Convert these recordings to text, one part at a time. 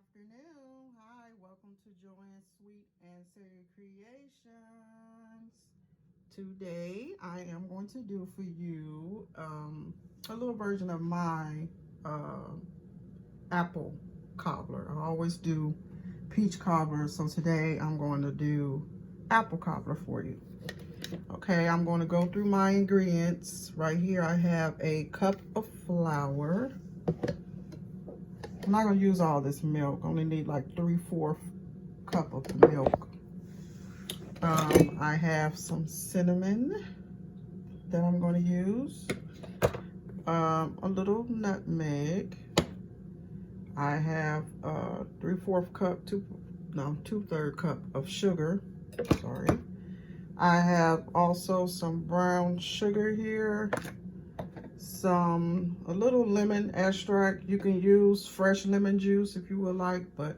afternoon. Hi, welcome to Joanne's Sweet and Savory Creations. Today, I am going to do for you a little version of my uh, apple cobbler. I always do peach cobbler, so today I'm going to do apple cobbler for you. Okay, I'm going to go through my ingredients. Right here, I have a cup of flour. I'm not going to use all this milk. I only need like 3/4 cup of milk. I have some cinnamon that I'm going to use. A little nutmeg. I have 3/4 cup, 2/3 cup of sugar. Sorry. I have also some brown sugar here. A little lemon extract. You can use fresh lemon juice if you would like, but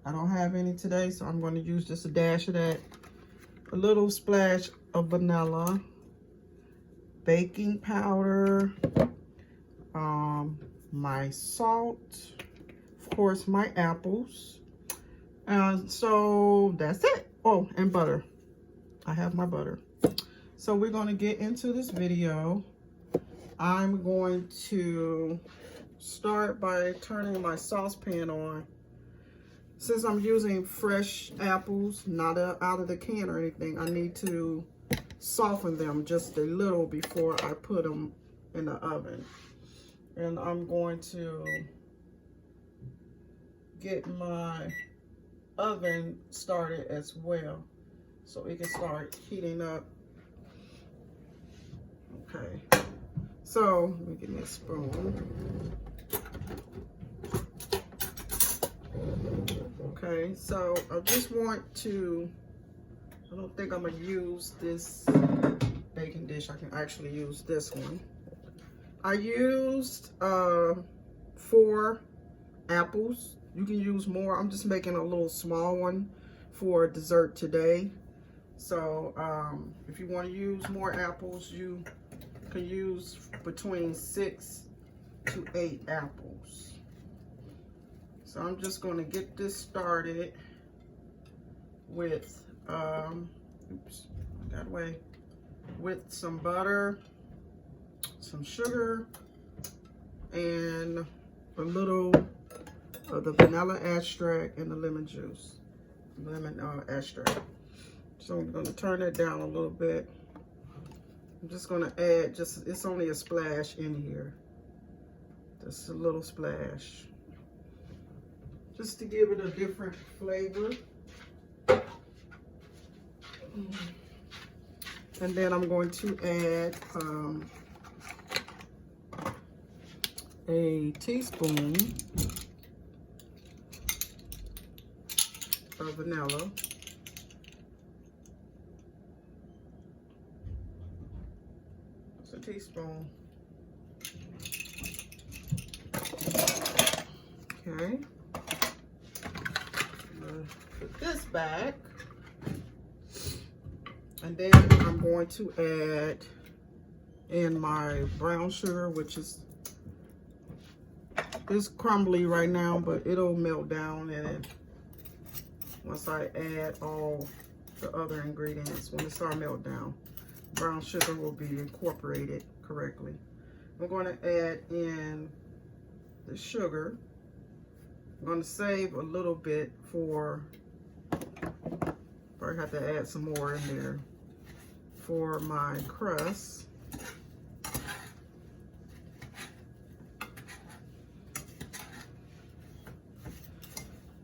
I don't have any today, so I'm going to use just a dash of that. A little splash of vanilla, baking powder, my salt, of course my apples, and so that's it. Oh, and butter. I have my butter. So we're going to get into this video. I'm going to start by turning my saucepan on. Since I'm using fresh apples, not out of the can or anything, I need to soften them just a little before I put them in the oven. And I'm going to get my oven started as well, so it can start heating up. Okay. So, let me get me a spoon. Okay, so I just want to, I don't think I'm going to use this baking dish. I can actually use this one. I used 4 apples. You can use more. I'm just making a little small one for dessert today. So if you want to use more apples, you can use between 6 to 8 apples. So I'm just going to get this started with, oops, I got away, with some butter, some sugar, and a little of the vanilla extract and the lemon juice, lemon extract. So I'm going to turn it down a little bit. I'm just going to add it's only a splash in here. Just a little splash. Just to give it a different flavor. And then I'm going to add a teaspoon of vanilla. It's a teaspoon. Okay. Put this back. And then I'm going to add in my brown sugar, which is crumbly right now, but it'll melt down and once I add all the other ingredients, when it starts to melt down, brown sugar will be incorporated correctly. I'm going to add in the sugar. I'm going to save a little bit for, I have to add some more in there for my crust.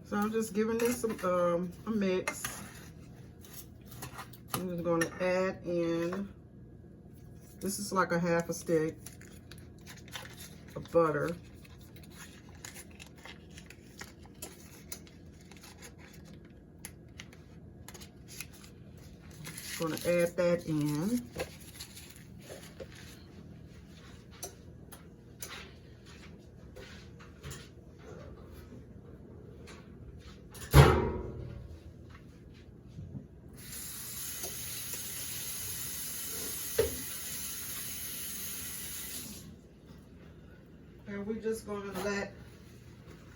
So I'm just giving this a mix. I'm just going to add in, this is like a 1/2 stick of butter. Going to add that in. And we're just going to let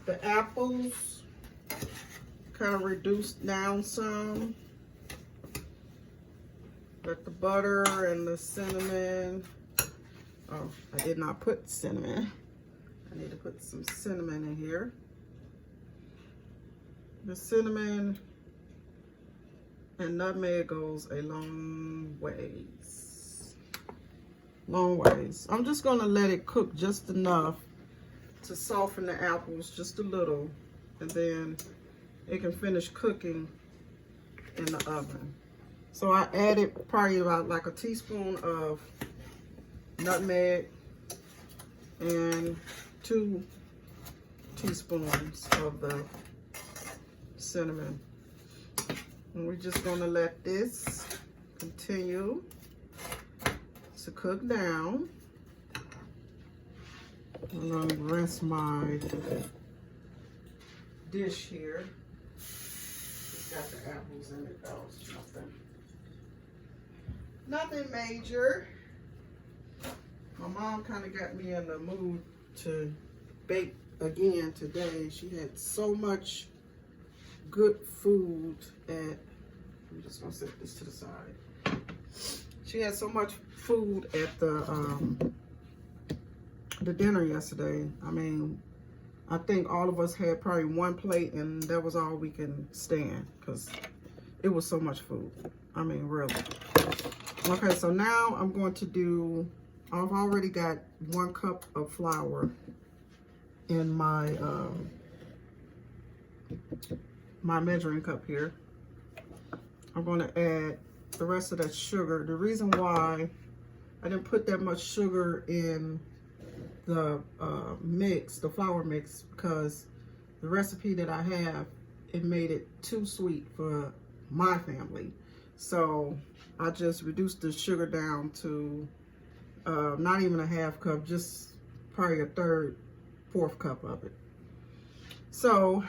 the apples kind of reduced down some. Got the butter and the cinnamon. Oh, I did not put cinnamon. I need to put some cinnamon in here. The cinnamon and nutmeg goes a long ways. Long ways. I'm just gonna let it cook just enough to soften the apples just a little, and then it can finish cooking in the oven. So I added probably about like a teaspoon of nutmeg and 2 teaspoons of the cinnamon. And we're just gonna let this continue to cook down. I'm gonna rinse my dish here. It's got the apples in it though, it's nothing major. My mom kind of got me in the mood to bake again today. She had so much good food at, I'm just gonna set this to the side. She had so much food at the dinner yesterday. I mean, I think all of us had probably 1 plate, and that was all we can stand because it was so much food. I mean, really. Okay, so now I'm going to do, I've already got 1 cup of flour in my my measuring cup here. I'm going to add the rest of that sugar. The reason why I didn't put that much sugar in the mix, the flour mix, because the recipe that I have, it made it too sweet for my family. So I just reduced the sugar down to not even a half cup, just probably a 1/3, 1/4 cup of it. So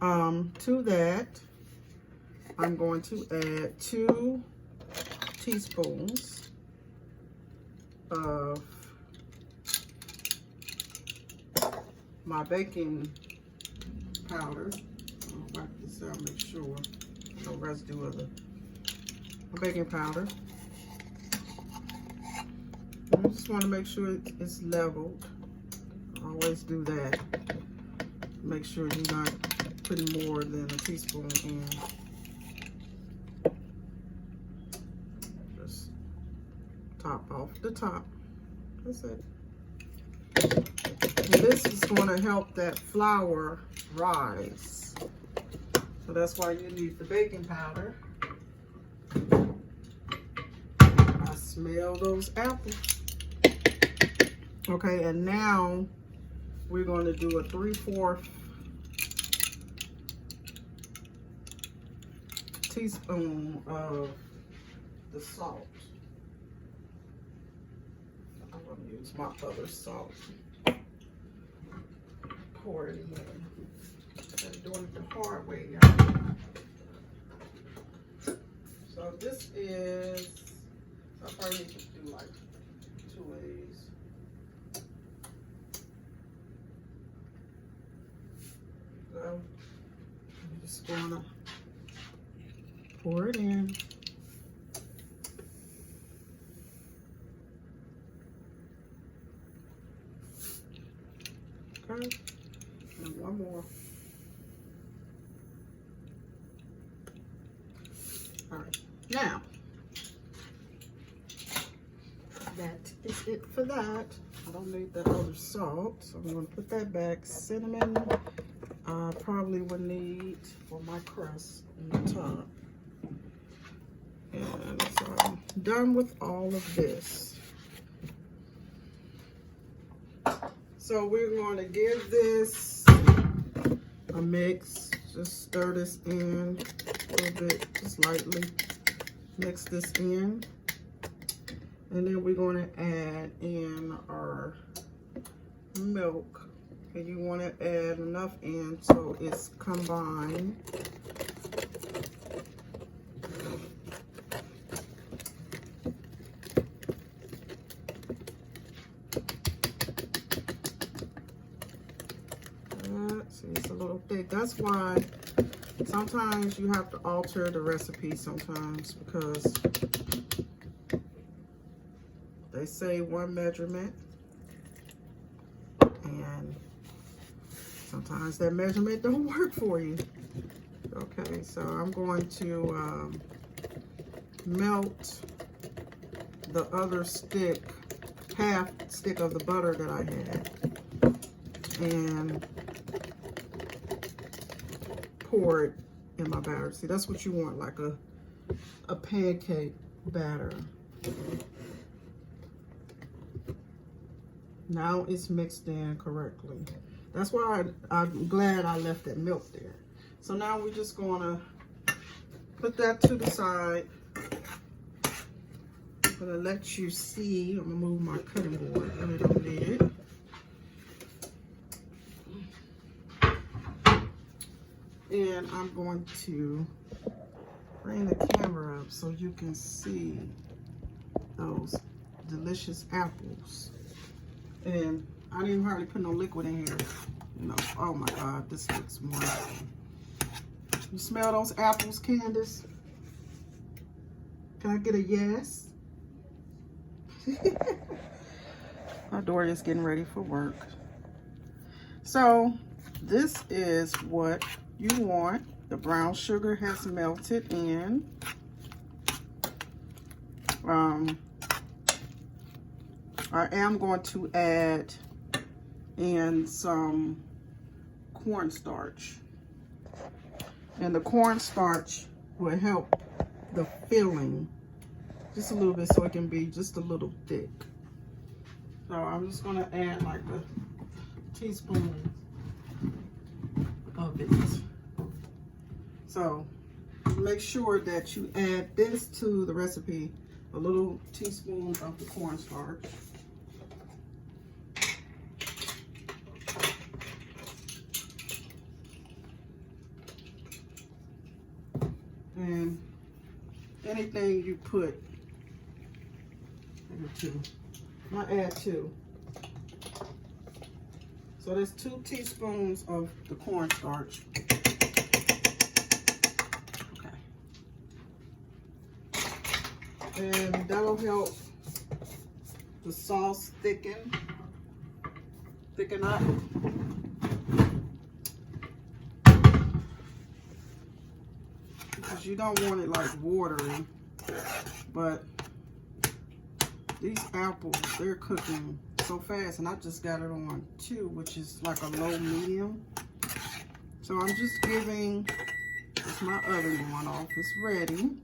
to that, I'm going to add 2 teaspoons of my baking powder. I'll wipe this out, make sure no residue of the baking powder. I just want to make sure it's leveled. I always do that. Make sure you're not putting more than a teaspoon in. Just top off the top. That's it. And this is going to help that flour rise. So that's why you need the baking powder. I smell those apples. Okay, and now we're going to do a 3/4 teaspoon of the salt. I'm going to use my other salt. Pour it in. I'm doing it the hard way, y'all. So this is, I probably need to do like 2 of these. So I'm just gonna pour it in. Okay, and 1 more. All right, now that is it for that. I don't need that other salt, so I'm going to put that back. Cinnamon, I probably would need for my crust on the top. And so I'm done with all of this. So we're going to give this a mix. Just stir this in a little bit, just lightly. Mix this in. And then we're going to add in our milk. And you want to add enough in so it's combined. See, it's a little thick. That's why Sometimes you have to alter the recipe sometimes because they say one measurement and sometimes that measurement don't work for you. Okay, so I'm going to melt the other stick, half stick of the butter that I had, and pour it in my batter. See, that's what you want, like a pancake batter. Now it's mixed in correctly. That's why I'm glad I left that milk there. So now we're just gonna put that to the side. I'm gonna let you see. I'm gonna move my cutting board a little bit. And I'm going to bring the camera up so you can see those delicious apples. And I didn't hardly put no liquid in here. You know, oh my God, this looks wonderful. You smell those apples, Candace? Can I get a yes? My daughter is getting ready for work. So this is what you want. The brown sugar has melted in. I am going to add in some cornstarch. And the cornstarch will help the filling just a little bit so it can be just a little thick. So I'm just gonna add like a teaspoon of it. So make sure that you add this to the recipe, a little teaspoon of the cornstarch. And anything you put, I add 2. So there's 2 teaspoons of the cornstarch. Okay. And that'll help the sauce thicken up. Because you don't want it like watery, but these apples, they're cooking so fast, and I just got it on 2, which is like a low medium. So I'm just giving, it's my oven going off, it's ready.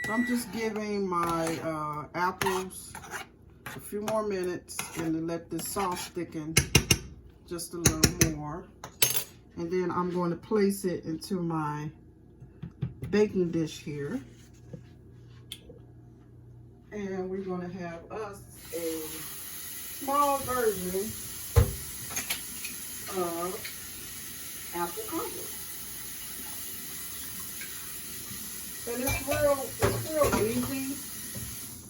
So I'm just giving my apples a few more minutes and to let this sauce thicken just a little more. And then I'm going to place it into my baking dish here. And we're going to have us a small version of apple cobbler. And it's real easy.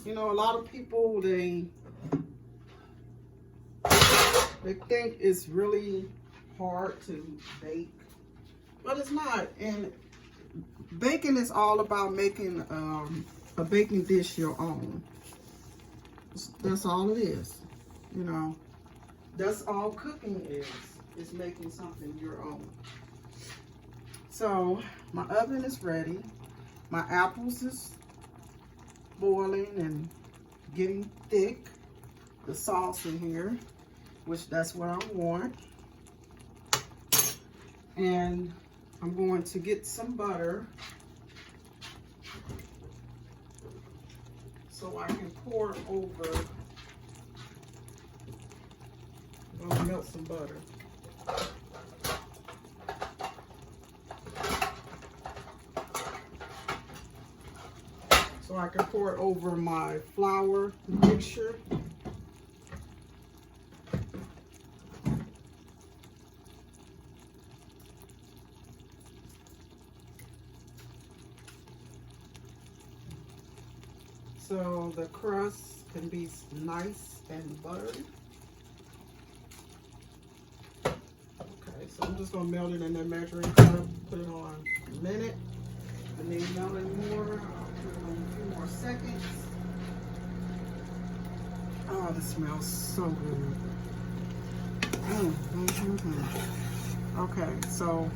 You know, a lot of people, they think it's really hard to bake, but it's not. And baking is all about making a baking dish your own. That's all it is. You know, that's all cooking is making something your own. So my oven is ready. My apples is boiling and getting thick. The sauce in here, which that's what I want. And I'm going to get some butter so I can pour over. I'm going to melt some butter. So I can pour it over my flour mixture. So the crust can be nice and buttery. Okay, So I'm just gonna melt it in that measuring cup, put it on a minute, and then melt it more. I'll put it on a few more seconds. Oh, this smells so good. Okay, so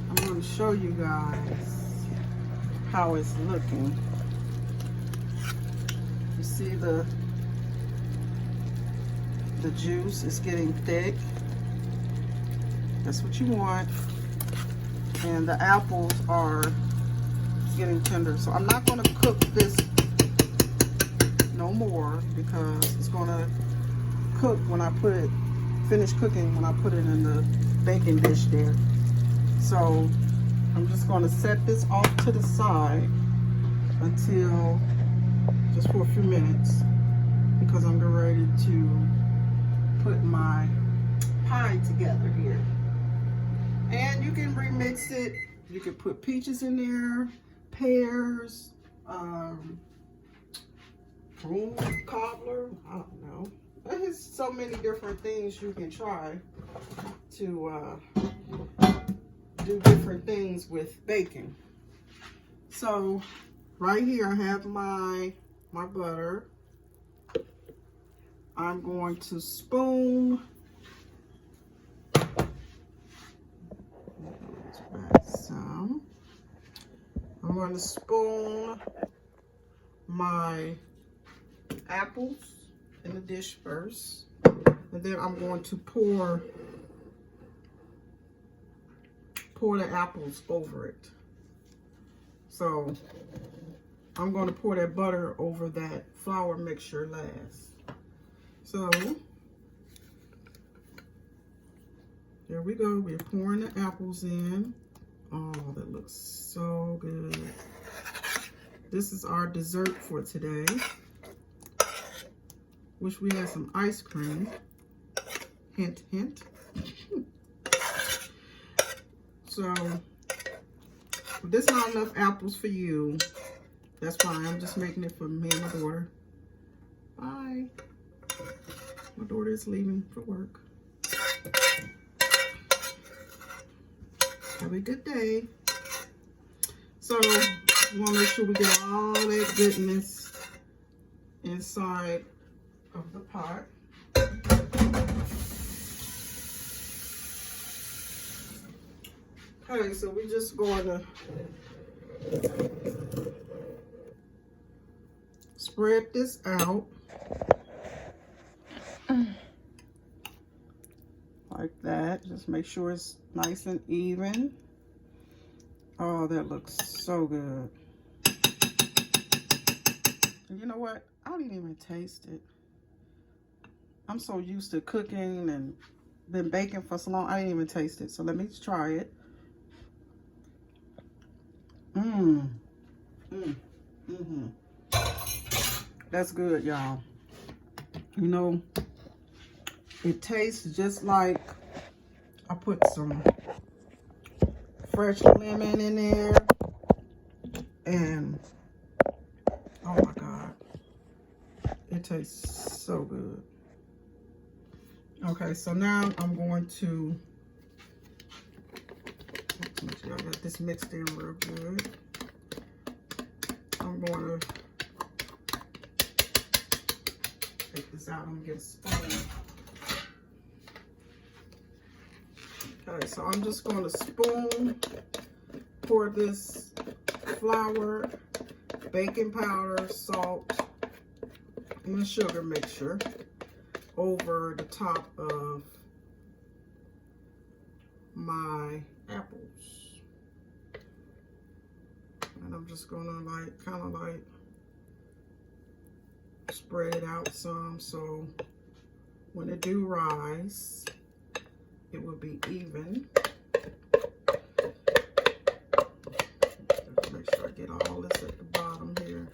I'm going to show you guys how it's looking. You see the juice is getting thick. That's what you want. And the apples are getting tender. So I'm not going to cook this no more because it's going to cook when I put it, finish cooking when I put it in the baking dish there. So I'm just going to set this off to the side until, just for a few minutes, because I'm getting ready to put my pie together here. And you can remix it. You can put peaches in there, pears, prune cobbler, I don't know. There's so many different things you can try to do different things with baking. So right here I have my butter. I'm going to spoon some. I'm going to spoon my apples in the dish first, and then I'm going to pour the apples over it. So I'm going to pour that butter over that flour mixture last. So there we go. We're pouring the apples in. Oh, that looks so good. This is our dessert for today. Wish we had some ice cream. Hint, hint. So, if this is not enough apples for you, that's fine. I'm just making it for me and my daughter. Bye. My daughter is leaving for work. Have a good day. So, we want to make sure we get all that goodness inside of the pot. Okay, so we're just going to spread this out like that. Just make sure it's nice and even. Oh, that looks so good. And you know what? I didn't even taste it. I'm so used to cooking and been baking for so long, I didn't even taste it. So let me try it. That's good, y'all. You know, it tastes just like I put some fresh lemon in there. And, oh my God. It tastes so good. Okay, so now I'm going to, I got this mixed in real good. I'm going to take this out and get a spoon. Okay, so I'm just going to spoon pour this flour, baking powder, salt, and the sugar mixture over the top of my apples. And I'm just gonna kind of like spread it out some, so when it do rise, it will be even. Just make sure I get all this at the bottom here.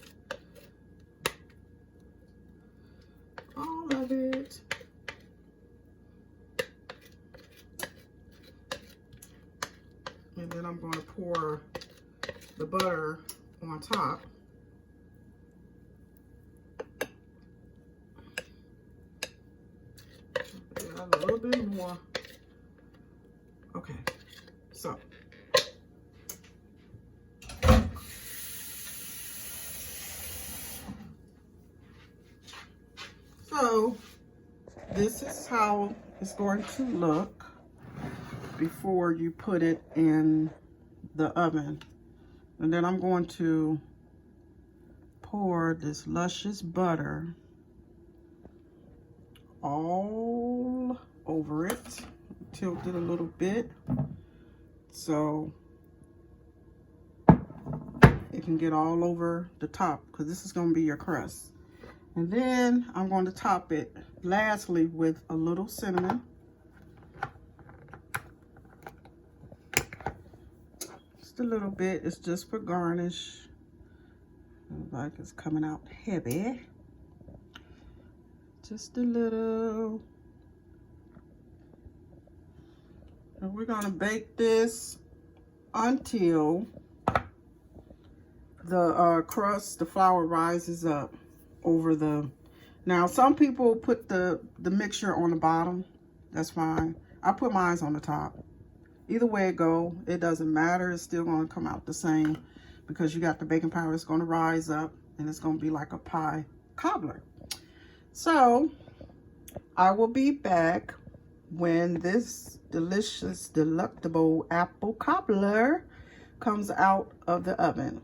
All of it. And then I'm going to pour the butter on top. Add a little bit more Okay, so this is how it's going to look before you put it in the oven. And then I'm going to pour this luscious butter all over it. Tilt it a little bit so it can get all over the top, because this is going to be your crust. And then I'm going to top it lastly with a little cinnamon. Just a little bit. It's just for garnish. Looks like it's coming out heavy. Just a little. And we're going to bake this until the crust, the flour rises up over the. Now some people put the mixture on the bottom. That's fine. I put mine on the top. Either way it go, it doesn't matter. It's still going to come out the same, because you got the baking powder. It's going to rise up and it's going to be like a pie cobbler. So I will be back when this delicious, delectable apple cobbler comes out of the oven.